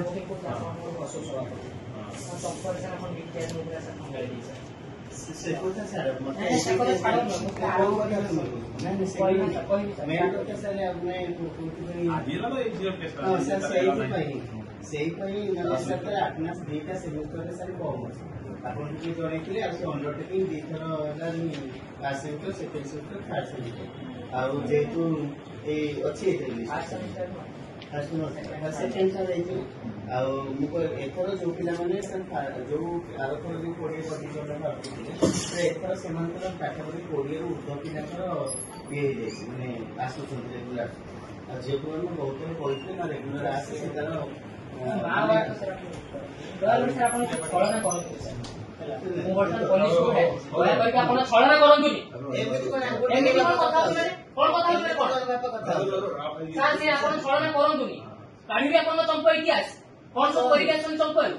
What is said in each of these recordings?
Booking को आपन को असो सभापति संपर्क से अपन विज्ञान मुद्रा से मंगाई दी सर से कोता सर मते ऐसे को छाड़ो मुझे आरो नहीं कोई मेन तो सर अपने आधी ला एजीओ टेस्ट हां सर सेही पई नले सर अटनास डेटा सेमेस्टर रे सर कम अपन की जोड़े के लिए आसे अंडरटेकिंग दी थरो हलानी first semester second semester third semester आ जेतु ए अछि एते फर्स्ट सेमेस्टर रही आ मुको एथरो जो पिला माने जो आरथर जो कोडी पटी जोडा भाबुଥିଲେ एथरो सेमानकर पाठपढी कोडी रो उद्ध पिलाकर ये हे माने आसु चंद्र रेगुलर आ जे कोन बहुत कोइते ना रेगुलर आसे सेतार बार तो सर गवर्नमेंट से आपण छळना करन ମୁଁ ବର୍ତ୍ତମାନ ପୋଲିସ କୁ ଦୟା କରିକି ଆପଣ ଛଳନା କରନ୍ତୁନି ଏମିତି କଣ କଥା ହଉଥିଲେ କଣ କଥା ହଉଥିଲେ କଣ ସାର୍ ସେ ଆପଣ ଛଳନା କରନ୍ତୁନି କାଢିବି ଆପଣଙ୍କ ଚମ୍ପ ଇତିହାସ କଣ ସବୁ କରିକି ଆସିଛନ୍ତି ଚମ୍ପରୁ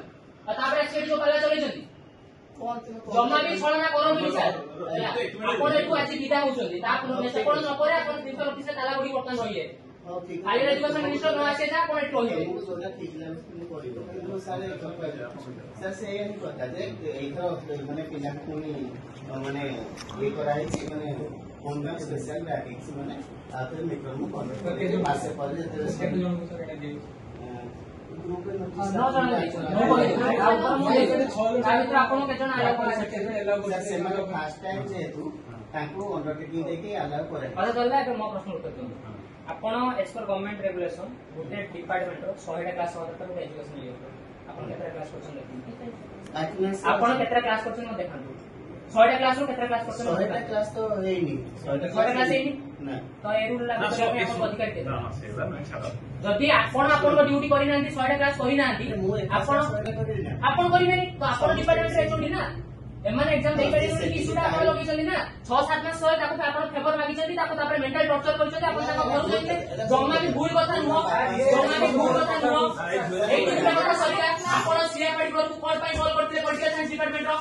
ଆଉ ତାପରେ ଆସିକି ଯୋଉ ପାଲା ଚଲେଇଛନ୍ତି ଜମା ବି ଛଳନା କରନ୍ତୁନି ସାର୍ ଆପଣ ଏଠୁ ଆଜି ବିଦା ହଉଛନ୍ତି ତାପରେ ସେପଟ ନ ପରେ ଆପଣ ପ୍ରିନ୍ସିପାଲ ଅଫିସରେ ତାଲା ଗୁଡି ବର୍ତ୍ତମାନ ରହିବେ ଖାଲି ଏଜୁକେସନ ମିନିଷ୍ଟର ନ ଆସିଲେ ଯା ଆପଣ ଏଠୁ ରହିବେ सर से ये नहीं पता जे एथरो माने पिला कोनी माने ये कराई छी माने फोन में स्पेशल ग्राफिक्स माने आते मित्र मु कॉन्टेक्ट करके जो मासे पर जे केते जन को सर एटा दे ग्रुप में न जन नो बोले आ मु एके 6 ता मित्र आपण के जन आला करे सेक्रेटरी अलाउ करे से माने फर्स्ट टाइम जेतु ताको अंडरटेकिंग देके अलाउ करे अच्छा चलला के मो प्रश्न उत्तर दियो आपण एज पर गवर्नमेंट रेगुलेशन गोटे डिपार्टमेंट रो 100 टा क्लास होता तक एजुकेशन लियो आपण केतरा क्लास करछन देखि आपण केतरा क्लास करछन म देखंतु 100 टा क्लास रो केतरा क्लास करछन 100 टा क्लास तो हेइनी 100 टा क्लास हेइनी ना तो ए रूल लागू करे आपण अधिकार के हां सेवा नै छाड़ जदि आपण आपण को ड्यूटी करि नांती 100 टा क्लास करि नांती आपण करिबेनी तो आपण डिपार्टमेंट रे जोडी ना एमन एग्जाम दे परिबेनी कि इशूटा आपण लगी चली ना 6-7 मास सय ताको आपण फेवर मागी चली ताको तापर मेंटल टॉर्चर करछ आपण ताको घर जाइते जम्मा भी भूल कथा न जम्मा भी भूल कथा न एई दुटा कथा सरिया आपण सीए पार्टी को कॉल पाई कॉल करथिले पॉलिटिकल साइंस डिपार्टमेंट रो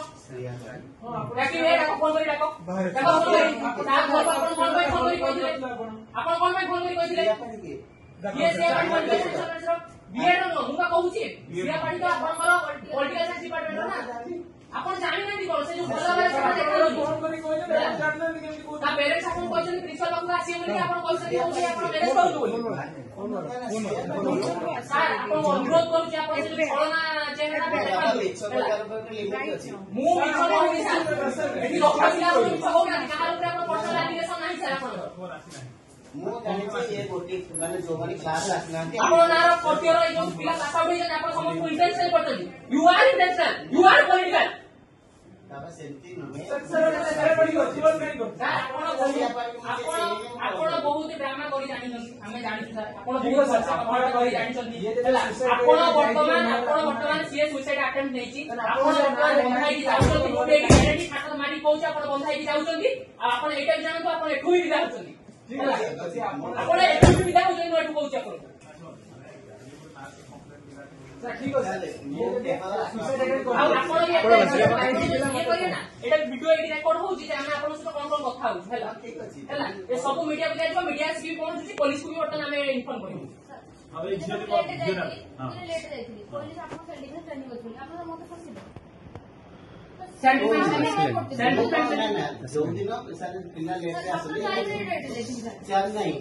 डाकी हे ताको फोन करी डाको ताको फोन करी ता घर आपण फोन करी कहिथिले आपण कोन पाई फोन करी कहिथिले ये से पॉलिटिकल साइंस रो बीएड नो मुका कहूची सीए पार्टी तो आपनकर पॉलिटिकल साइंस डिपार्टमेंट ना आपण जानि नांती कोन से जो भला भला सब देखा फोन करी कहले जानना केमति को ता पेरेंट्स आपण कहछन प्रिंसिपल बाबू आसी बोली आपण कहछन कि आपण मैनेज करू बोली सर आपण अनुरोध करू कि आपण से छोड़ना चेहरा पे देखा मु मिछो कहू सर एठी रखिला बोली हो ना कहार ऊपर आपण पर्सनल एप्लीकेशन नाही सर आपण मु जानि छी ये गोटी माने जो माने क्लास आसनांती आपण नार कोटियर ए जो पिला पास आउट होई आपण समस्त इंटेंशनल करतली you are intentional you are political ताबा सेंटी नुमे सर पड़ी हो जीवन नहीं को आपण बहुत ड्रामा करी जानि हमें जानि सर आपण बहुत खर्चा करी जानि छथि आपण वर्तमान सीए सुसाइड अटेम्प्ट नै छी आपण वर्तमान बंधाई की जाउछथि गोटे गारंटी खाता मारी कहूछ आपण बंधाई की जाउछथि आपण एटा जानतो आपण एठु ही विदा होछथि ठीक है आपण एठु ही विदा होछथि एठु कहूछ आपण ठीक है ये आपण ये करिए ना एटा वीडियो एडी रेकॉर्ड होउची जे हम आपण सहित कोन कोन कथा होउ हैला ठीक अछि हैला ए सब मीडिया को जाइबो मीडिया से भी पहुंची पुलिस को भी वर्तमान हमें इन्फॉर्म करिबो अब एक झियो हां लेट जाइथि पुलिस आपन सेंडिफाई ट्रेनिंग करथि आपन मते फसिबो जो दिन सर पिला लेट आसले चार नहीं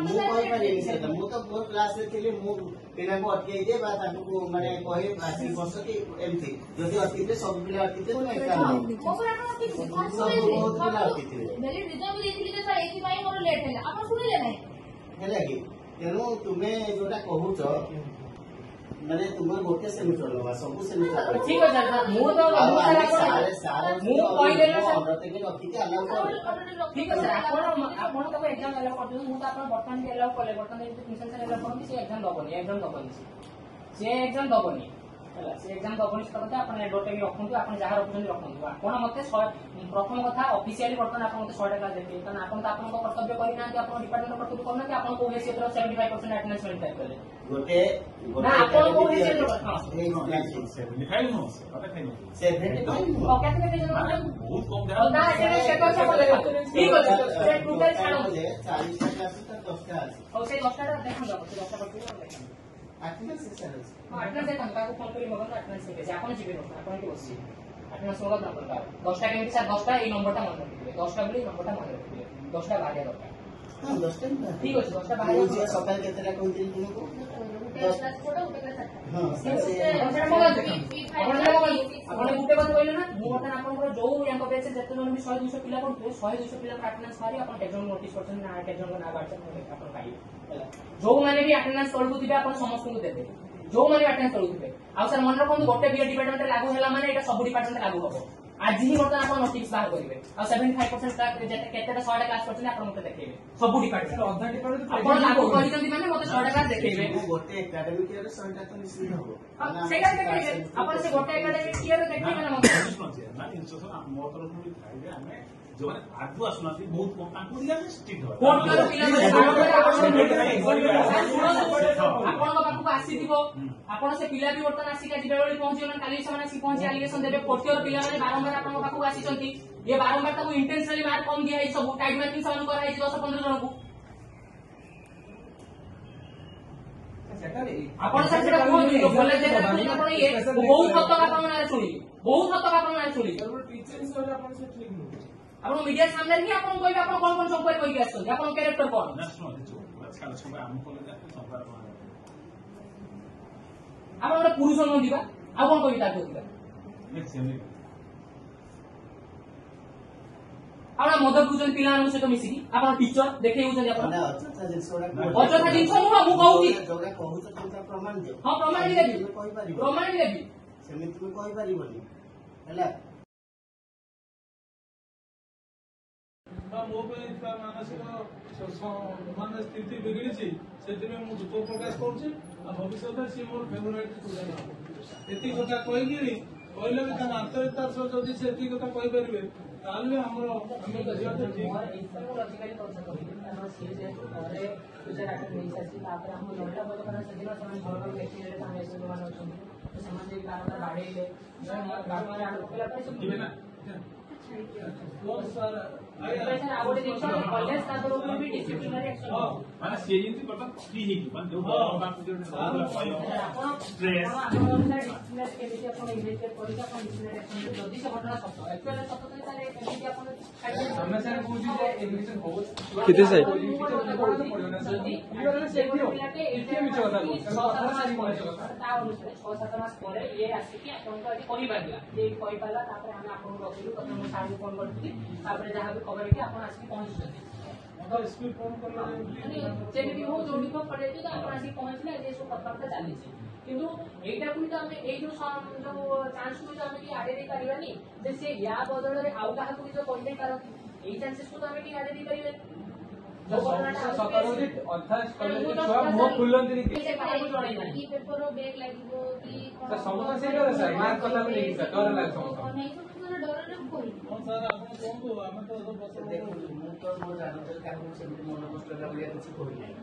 मु कोई पर नहीं सर मु तो मोर क्लास रे थिले मु पिला को अटके दे बा ताकू माने कहे आसी वर्ष की एमथी जदी अतिते सब पिला अतिते तो एका मो पर आपन अति सब बहुत पिला अतिते मेरी रिजल्ट देथिले जे सर एथि पाई मोर लेट हैला आपन सुनिले नै हैला कि तेनु तुमे जोटा कहूछ माने तुमर गोटे सेमिस्टर लगा सब सेमिस्टर ठीक है सर मु तो सारे मु कहि देला सर अंडरटेकिंग रखिते अलाउ कर ठीक है सर आपण तो एग्जाम अलाउ कर दउ मु तो आपण वर्तमान के अलाउ करले वर्तमान जे प्रिंसिपल सर अलाउ करन से एग्जाम दबनी से एग्जाम दबनी हैला से एग्जाम दबनी से कहते आपण एडवर्टाइज रखंतु आपण जहा रखुछन रखंतु आपण मते प्रथम कथा ऑफिशियली वर्तमान आपण मते 100 टका देते कारण आपण तो आपण कर्तव्य करि ना कि आपण डिपार्टमेंट कर्तव्य करना कि आपण को हेसी 75% अटेंडेंस मेंटेन करले गोटे ना आपण को हेसी 75 नो अटे खाइनो 75 ओ केते के जन बहुत कम दे ना एटे से कौन सा बोले ठीक है से टोटल छाड़ो 40 टा क्लास तक 10 टा और से 10 टा देखन दो 10 टा पकड़ देखन ଆଟେଣ୍ଡାନ୍ସ ସାର୍ ଅଛି। ଆଟେଣ୍ଡାନ୍ସ ଦେଖନ୍ତୁ ତାକୁ ଫୋନ କରି ମଗନ୍ତୁ ଆଟେଣ୍ଡାନ୍ସ କେତେ ଆପଣ ଯିବେ ନା ଆପଣ ଏଠି ବସିବେ ଆଟେଣ୍ଡାନ୍ସ ମଗନ୍ତୁ ଆପଣଙ୍କ 10ଟା କେମିତି ସାର୍ 10ଟା ଏଇ ନମ୍ବରଟା ମନେ ରଖିଥିବେ 10ଟା ବୋଲି ଏଇ ନମ୍ବରଟା ମନେ ରଖିଥିବେ 10ଟା ବାହାରିବା ଦରକାର ହଁ 10ଟା ଠିକ ଅଛି 10ଟା ମୁଁ ବାହାରିବା ଯିବା ସକାଳେ କେତେଟା କହିଥିଲି ତୁମକୁ? क्लास छोटा उठे क्लास ହଁ ଆପଣ ସେ ସେଟା ମଗାନ୍ତୁ ଆପଣ ଗୋଟେ କଥା କହିଲେ ନା ମୁଁ ବର୍ତ୍ତମାନ ଆପଣଙ୍କର ଯୋଉ ୟାଙ୍କ ବେଚ ଯେତେ ଜଣ ବି 100 200 ପିଲା ପଢୁଥିବେ 100 200 ପିଲାଙ୍କ ଆଟେଣ୍ଡାନ୍ସ ବାହାରି ଆପଣ କେତେ ଜଣ ନୋଟିସ୍ କରୁଛନ୍ତି ନା କେତେ ଜଣଙ୍କ ନାଁ ବାହାରିଛନ୍ତି ଆପଣ ପାଇବେ ହେଲା ଯୋଉମାନେ ବି ଆଟେଣ୍ଡାନ୍ସ ତଳକୁ ଥିବେ ଆପଣ ସମସ୍ତଙ୍କୁ ଦେବେ ଯୋଉମାନେ ଆଟେଣ୍ଡାନ୍ସ ତଳକୁ ଥିବେ ଆଉ ସାର୍ ମନେ ରଖନ୍ତୁ ଗୋଟେ ବିଏ ଡିପାର୍ଟମେଣ୍ଟରେ ଲାଗୁ ହେଲା ମାନେ ଏଇଟା ସବୁ ଡିପାର୍ଟମେଣ୍ଟ ଲାଗୁ ହବ ଆଜି ହିଁ ବର୍ତ୍ତମାନ ଆପଣ ନୋଟିସ୍ ବାହାର କରିବେ ଆଉ 75% କେତେଟା 100ଟା କ୍ଲାସ କରିଛନ୍ତି ଆପଣ ମତେ ଦେଖେଇବେ ସବୁ ଡିପାର୍ଟମେଣ୍ଟ ଅଧା ଡିପାର୍ଟମେଣ୍ଟ ଆପଣ ଲାଗୁ କରିଛନ୍ତି ମାନେ ମତେ 100ଟା କ୍ଲାସ ଦେଖେଇବେ ମୁଁ ଗୋଟେ ଏକାଡେମିକ ଇୟର 100ଟା ତ ନିଶ୍ଚିତ ହବ। ସେଇଟା ଦେଖେଇବେ ଆପଣ ସେ ଗୋଟେ ଏକାଡେମିକ ଇୟର ଦେଖେଇବେ ନା ମତେ ମୋ ତରଫରୁ ବି ଥାଏ ଯେ ଆମେ ଯୋଉମାନେ ଆଗୁ ଆସୁନାହାନ୍ତି ବହୁତ କମ ତାଙ୍କୁ ଟିକେ ଆମେ ଷ୍ଟ୍ରିକ୍ଟ ହବା କୋର୍ଟର ପିଲାମାନେ ଆପଣଙ୍କ ପାଖକୁ ଆସିଥିବ ଆପଣ ସେ ପିଲା ବି ବର୍ତ୍ତମାନ ଆସିକି ଆଜି ବେଳବେଳେ ପହଞ୍ଚିଗଲେଣି କାଲି ସେମାନେ ଆସିକି ପହଞ୍ଚି ଆଲିଗେସନ ଦେବେ ଫୋର୍ଥ ଇୟର ପିଲାମାନେ ବାରମ୍ବାର ଆପଣଙ୍କ ପାଖକୁ ଆସିଛନ୍ତି ଇଏ ବାରମ୍ବାର ତାକୁ ଇଣ୍ଟେନସନାଲି ମାର୍କ କମ ଦିଆହେଇଛି ସବୁ ଟାଇମ ମାର୍କିଂ ସେମାନଙ୍କୁ କରାହେଇଛି 10-15 ଜଣଙ୍କୁ ଆପଣ ସାର୍ ସେଟା କୁହନ୍ତୁ କଲେଜ ଆପଣ ଇଏ ବହୁତ ହତକ ଆପଣଙ୍କ ନାଁରେ ଶୁଣିଲି ବହୁତ ହତକ ଆପଣଙ୍କ ନାଁରେ ଶୁଣିଲି ଆପଣ ମିଡିଆ ସାମ୍ନାରେ ହିଁ ଆପଣଙ୍କୁ କହିବେ ଆପଣ କଣ କଣ ସମ୍ପର୍କ କହିକି ଆସୁଛନ୍ତି ଆପଣଙ୍କ କ୍ୟାରେକ୍ଟର କଣ ଆମ କଲେଜ ସମ୍ପାଦ ଆପଣ ଗୋଟେ ପୁରୁଷ ନୁହନ୍ତି ବା ଆଉ କଣ କହିବି ତାକୁ ଅଧିକା ଆପଣ ମଦ ପିଉଛନ୍ତି ପିଲାମାନଙ୍କ ସହିତ ମିଶିକି ଆପଣ ଟିଚର ଦେଖେଇ ହଉଛନ୍ତି ଆପଣ ମାନେ ଅଯଥା ଜିନିଷ ଗୁଡା ଅଯଥା ଜିନିଷ ନୁହଁ ମୁଁ କହୁଛି ଯୋଉଟା କହୁଛ ତମେ ପ୍ରମାଣ ଦିଅ। ହଁ ପ୍ରମାଣ ବି ଦେବି ତୁମେ କହିପାରିବ ପ୍ରମାଣ ବି ଦେବି ସେମିତି ତୁମେ କହିପାରିବନି ହେଲା। ମୋ ପାଇଁ ମାନସିକ ମାନେ ସ୍ଥିତି ବିଗିଡ଼ିଛି ସେଥିପାଇଁ ମୁଁ ଦୁଃଖ ପ୍ରକାଶ କରୁଛି ଆଉ ଭବିଷ୍ୟତରେ ସିଏ ମୋର ଫେଭରାଇଟ୍ ଷ୍ଟୁଡେଣ୍ଟ ହେବ ଏତିକି କଥା କହିକିରି କହିଲେ ବି ତାଙ୍କ ଆନ୍ତରିକତାର ସହ ଯଦି ସେ ଏତିକି କଥା କହିପାରିବେ ତାହେଲେ ଆମର ଆମେ ବୁଝିବାଟା ଠିକ। ଯିବେ ନା ମାନେ ସିଏ ଯେମିତି ବର୍ତ୍ତମାନ ଫ୍ରି ହେଇକି ମାନେ ଯୋଉ କେତେ ସାଇ କହିପାରିଲା ତାପରେ ଆମେ ଆପଣଙ୍କୁ ରଖିଲୁ ପ୍ରଥମେ ମୁଁ ସାର୍ଙ୍କୁ ଫୋନ କରିଥିଲି ତାପରେ ଯାହା ବି ଖବର ହେଇକି ଆପଣ ଆସିକି ପହଞ୍ଚୁଛନ୍ତି ଯେମିତି ହଉ ଯୋଉଠି ହଉ ପଡେଇଛି ତ ଆପଣ ଆସିକି ପହଞ୍ଚିଲେ ଆଜି ଏସବୁ କଥାବାର୍ତ୍ତା ଚାଲିଛି କିନ୍ତୁ ଏଇଟାକୁ ବି ତ ଆମେ ଏଇ ଯୋଉ ଚାନ୍ସକୁ ବି ତ ଆମେ ଟିକେ ଆଡେଇ ଦେଇ ପାରିବାନି ଯେ ସେ ୟା ବଦଳରେ ଆଉ କାହାକୁ ବି ତ କହିଦେଇ ପାରନ୍ତି ଏଇ ଚାନ୍ସେସକୁ ତ ଆମେ ଟିକେ ଆଡେଇ ଦେଇ ପାରିବାନି ଦେଖନ୍ତୁ ମୁଁ ତ ମୋ ଜାଣତରେ କାହାକୁ ସେମିତି ମନ କଷ୍ଟ ଭଳିଆ କିଛି କହିନାହିଁ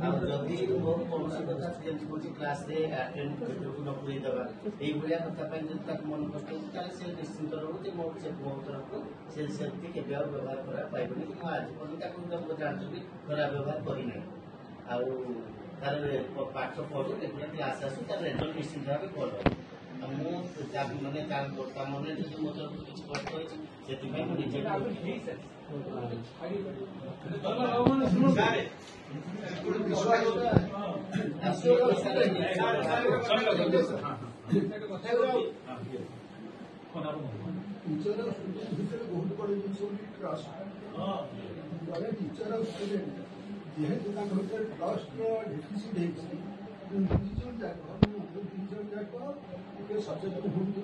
ଆଉ ଯଦି ମୋ କୌଣସି କଥା ଯେମିତି କହୁଛି କ୍ଲାସରେ ଆଟେଣ୍ଡ ଭିତରକୁ ନ ପୁରେଇ ଦେବା ଏଇଭଳିଆ କଥା ପାଇଁ ଯଦି ତାକୁ ମନ କଷ୍ଟ ହେଉଛି ତାହେଲେ ସେ ନିଶ୍ଚିନ୍ତ ରହୁ ଯେ ମୋ ତରଫରୁ ସେ ସେମିତି କେବେ ଆଉ ବ୍ୟବହାର କରା ପାଇବନି କି ମୁଁ ଆଜି ପର୍ଯ୍ୟନ୍ତ ତାକୁ ଜାଣିଛନ୍ତି ଖରାପ ବ୍ୟବହାର କରିନାହିଁ ଆଉ ତାର ପାଠ ପଢୁ ରେଗୁଲାର କ୍ଲାସ ଆସୁ ତାର ରେଜଲ୍ଟ ନିଶ୍ଚିନ୍ତ ଭାବେ ଭଲ ଆଉ ମୁଁ ମାନେ ତା ମନରେ ଯଦି ମୋ ତରଫରୁ କିଛି କଷ୍ଟ ହୋଇଛି ସେଥିପାଇଁ ମୁଁ ନିଜେ ଯେହେତୁ ତାଙ୍କ ଭିତରେ ଟ୍ରଷ୍ଟର ଡେଫିସିଟ୍ ହେଇଛି ଦୁଇ ଜଣ ଯାକ ଟିକେ ସଚେତନ ହୁଅନ୍ତୁ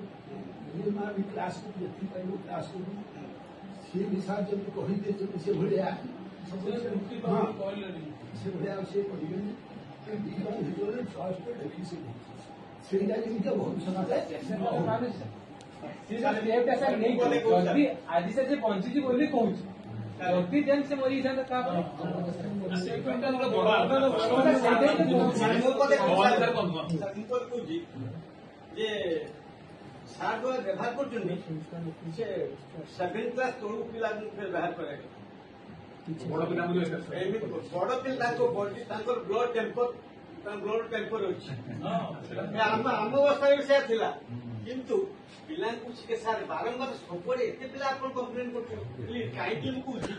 ବି କ୍ଲାସକୁ ଯେତିକି ପାରିବ କ୍ଲାସ କରୁ ସେ ବିଷୟ ଯଦି କହିଦେଇଛନ୍ତି ସେଭଳିଆ ସେଭଳିଆ ଆଉ ସେ କରିବେନି ଦୁଇ ଜଣ ଭିତରେ ଟ୍ରଷ୍ଟର ଡେଫିସିଟ୍ ହେଇଛି ସେଇଟା ଯେମିତି ଭବିଷ୍ୟତରେ ଆଜି ସେ ପହଞ୍ଚିଛି ବୋଲି କହୁଛି ଯଦି ଯେନ୍ ସେ ମରି ଯାଇଥାନ୍ତା ଯେ ସାର୍ ଯୋଉ ବ୍ୟବହାର କରୁଛନ୍ତି ସେ 7th କ୍ଲାସ ତଳୁ ପିଲାଙ୍କୁ ବ୍ୟବହାର କରାଯାଏ ବଡ ପିଲା ବଡ ପିଲା ତାଙ୍କର ବ୍ଲଡ ଟେମ୍ପର ବ୍ଲଡ ଟେମ୍ପର ଅଛି ହଁ ଆମ ଅବସ୍ଥାରେ ବି ସେୟା ଥିଲା କିନ୍ତୁ ପିଲାଙ୍କୁ ସାର୍ ବାରମ୍ବାର ସବୁବେଳେ ଏତେ ପିଲା ଆପଣ କମ୍ପ୍ଲେନ କରୁଛନ୍ତି କାହିଁକି ମୁଁ କହୁଛି